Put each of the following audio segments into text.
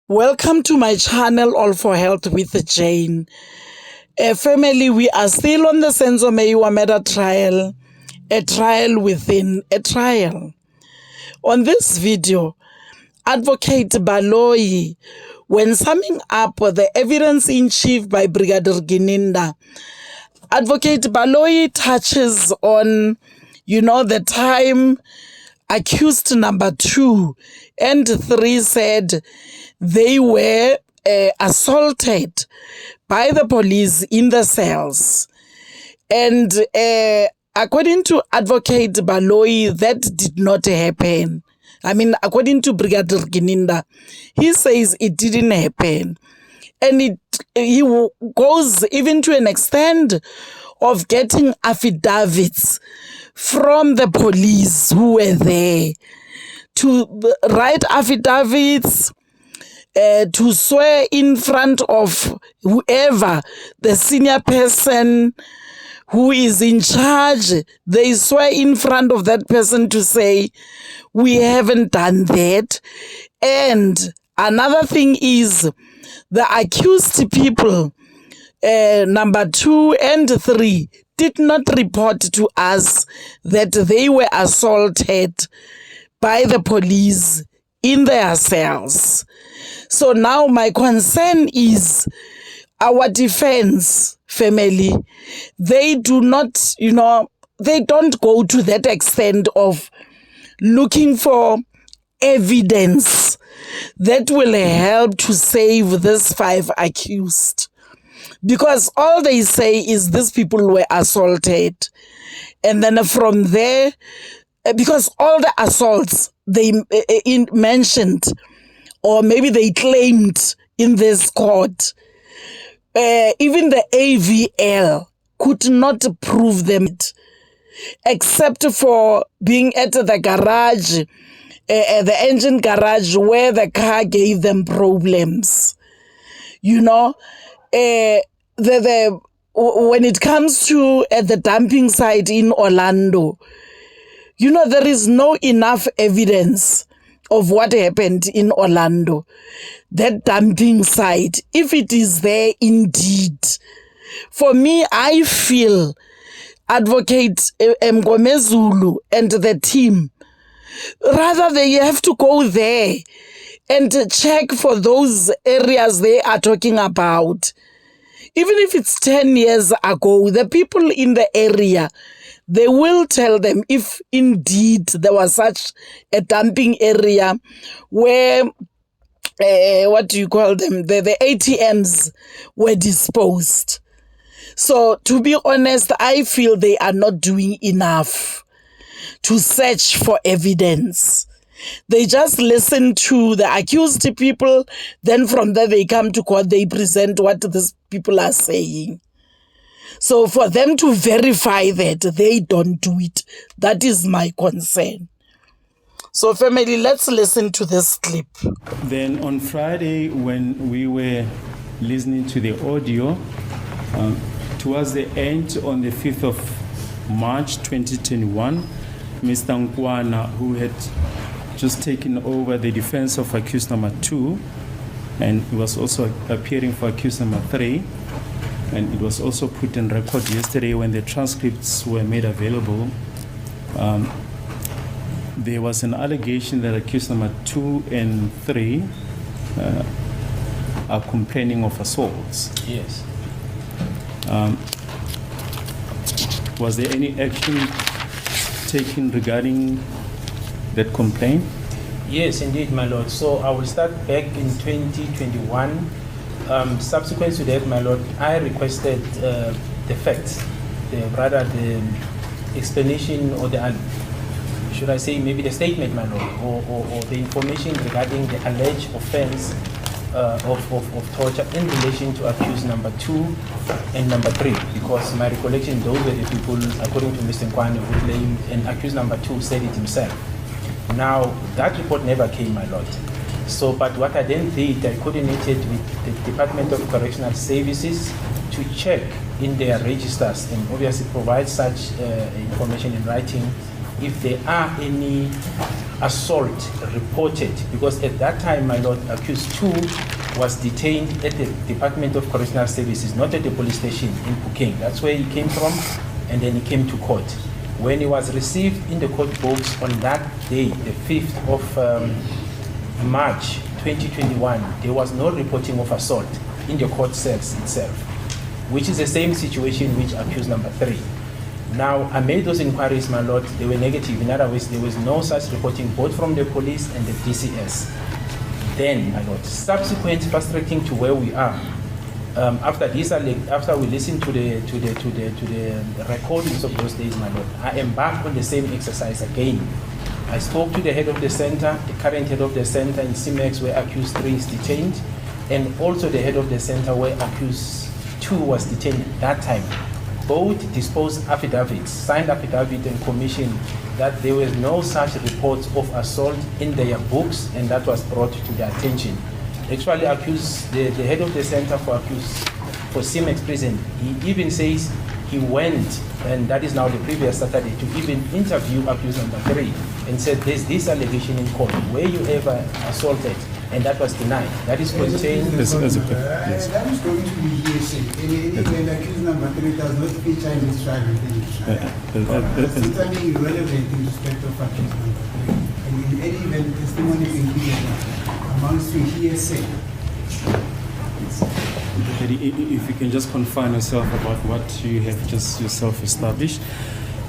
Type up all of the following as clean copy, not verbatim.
Welcome to my channel, All for Health with Jane. Family, we are still on the Senzo Meyiwa trial, a trial within a trial. On this video, Advocate Baloyi, when summing up the evidence in chief by Brigadier Gininda, Advocate Baloyi touches on, the time accused number 2 and 3 said they were assaulted by the police in the cells. And according to Advocate Baloyi, that did not happen. According to Brigadier Gininda, he says it didn't happen. And he goes even to an extent of getting affidavits from the police who were there to write affidavits, to swear in front of whoever the senior person who is in charge. They swear in front of that person to say, we haven't done that. And another thing is, the accused people, number 2 and 3, did not report to us that they were assaulted by the police in their cells. So now my concern is our defense family. They do not, they don't go to that extent of looking for evidence that will help to save these 5 accused. Because all they say is these people were assaulted. And then from there, because all the assaults they mentioned, or maybe they claimed in this court, even the AVL could not prove them, except for being at the garage, the engine garage where the car gave them problems. When it comes to the dumping site in Orlando, there is no enough evidence of what happened in Orlando. That dumping site, if it is there indeed, for me, I feel Advocate Mgomezulu and the team, rather they have to go there and check for those areas they are talking about. Even if it's 10 years ago, the people in the area, they will tell them if indeed there was such a dumping area where, the ATMs were disposed. So to be honest, I feel they are not doing enough to search for evidence. They just listen to the accused people, then from there they come to court, they present what these people are saying. So for them to verify that, they don't do it. That is my concern. So family, let's listen to this clip. Then on Friday, when we were listening to the audio, towards the end, on the 5th of March 2021, Mr. Nkwana, who had just taken over the defense of accused number 2, and he was also appearing for accused number 3, and it was also put in record yesterday when the transcripts were made available. There was an allegation that accused number 2 and 3 are complaining of assaults. Yes. Was there any action taken regarding that complaint? Yes, indeed, my lord. So I will start back in 2021. Subsequent to that, my lord, I requested the facts, the explanation, or should I say maybe the statement, my lord, or the information regarding the alleged offense of torture in relation to accused number 2 and number 3, because my recollection, those were the people, according to Mr. Nkwane, who claimed, and accused number 2 said it himself. Now, that report never came, my lord. So, but what I then did, I coordinated with the Department of Correctional Services to check in their registers and obviously provide such information in writing if there are any assault reported, because at that time, my lord, accused 2 was detained at the Department of Correctional Services, not at the police station in Bukeng. That's where he came from, and then he came to court. When he was received in the court books on that day, the 5th of March 2021, there was no reporting of assault in the court cells itself, which is the same situation which accused number 3. Now, I made those inquiries, my lord. They were negative. In other words, there was no such reporting, both from the police and the DCS. Then, my lord, subsequent fast tracking to where we are, after we listened to the recordings of those days, my lord, I embarked on the same exercise again. I spoke to the head of the center, the current head of the center in CIMEX, where accused 3 is detained, and also the head of the center where accused 2 was detained at that time. Both disposed affidavits, signed affidavit and commissioned that there was no such reports of assault in their books, and that was brought to their attention. Actually, accused the head of the center for CIMEX prison, he even says he went, and that is now the previous Saturday, to even interview accused number 3 and said, there's this allegation in court, were you ever assaulted? And that was denied. That is contained. Yes. That is going to be hearsay. And accused number 3 does not feature in this trial within the trial. That's totally irrelevant in respect of accused number 3. And in any event, testimony being given amounts to hearsay. If you can just confine yourself about what you have just yourself established.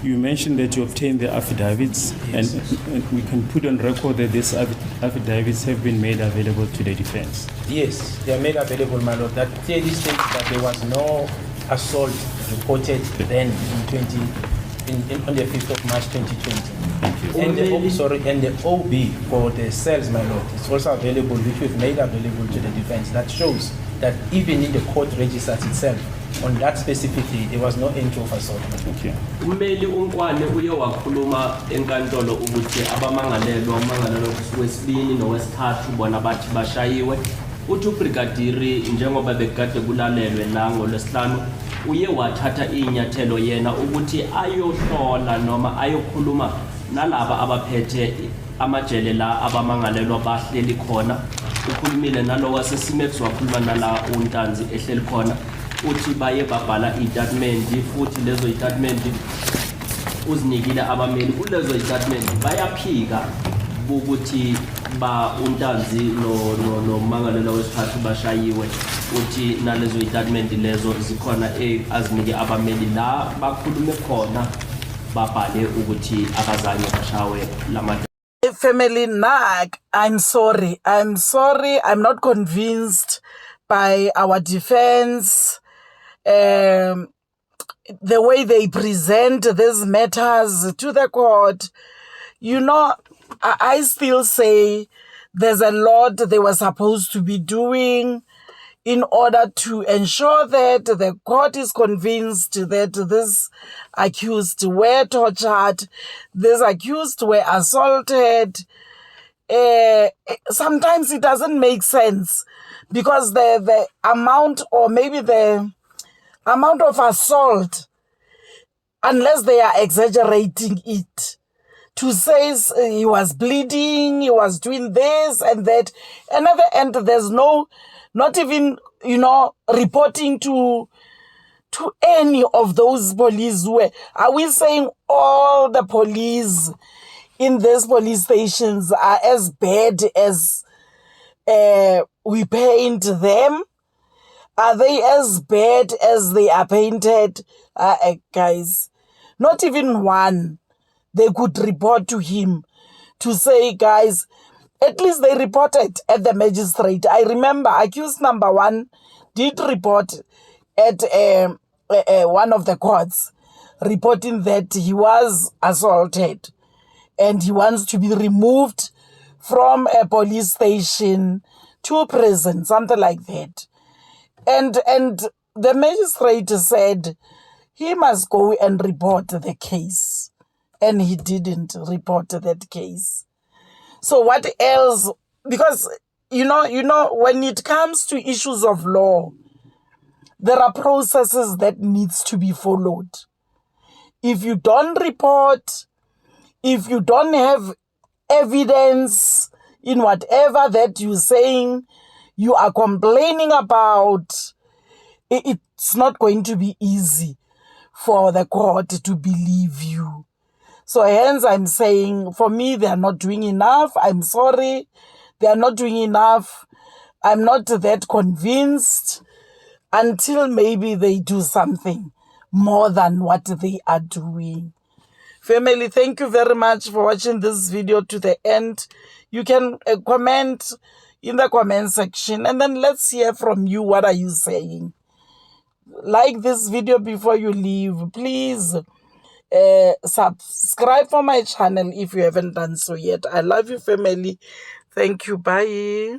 You mentioned that you obtained the affidavits, Yes. and we can put on record that these affidavits have been made available to the defense. Yes, they are made available, my lord. That clearly states that there was no assault reported then on the 5th of March 2020. Thank you. And the OB for the cells, my lord, is also available, which we've made available to the defense. That shows that even in the court registers itself, on that specific day, there was no entry of assault. Okay. Ummeli uNkwane uye wakhuluma enkantolo ukuthi abamangalelwa umangalelwa wesibini nowesithathu bona bathi bashayiwe. Uthi uBrigadier njengoba bekade kulalelwe la ngolwesihlanu uye wathatha inyathelo yena ukuthi ayohlola noma ayokhuluma nalaba abaphethe amajele la abamangalelwa bahleli khona. Ukhulumile nalo waseSIMEX wakhuluma nala uNtanzi ehleli khona. Uthi baye babhala i-statement futhi lezo i-statement uzinikile abameli kulezo i-statement bayaphika ukuthi uNtanzi no mangalelwa wesithathu bashayiwe. Uthi nalezo i-statement lezo zikhona azinike abameli la bakhulume khona babhale ukuthi abazange bashawe lama Family Nag, I'm sorry. I'm not convinced by our defense. The way they present these matters to the court. You know, I still say there's a lot they were supposed to be doing in order to ensure that the court is convinced that these accused were tortured, these accused were assaulted. Sometimes it doesn't make sense because the amount, or maybe the amount of assault, unless they are exaggerating it, to say he was bleeding, he was doing this and that, and at the end there's not even, reporting to any of those police who were. Are we saying all the police in these police stations are as bad as we paint them? Are they as bad as they are painted? Guys, not even one they could report to him to say, guys, at least they reported at the magistrate. I remember accused number 1 did report at one of the courts, reporting that he was assaulted and he wants to be removed from a police station to prison, something like that. And the magistrate said he must go and report the case. And he didn't report that case. So what else? Because, when it comes to issues of law, there are processes that needs to be followed. If you don't report, if you don't have evidence in whatever that you're saying, you are complaining about, it's not going to be easy for the court to believe you. So hence I'm saying, for me, they are not doing enough. I'm sorry. They are not doing enough. I'm not that convinced until maybe they do something more than what they are doing. Family, thank you very much for watching this video to the end. You can comment in the comment section, and then let's hear from you. What are you saying? Like this video before you leave. Please subscribe for my channel if you haven't done so yet. I love you, family. Thank you. Bye.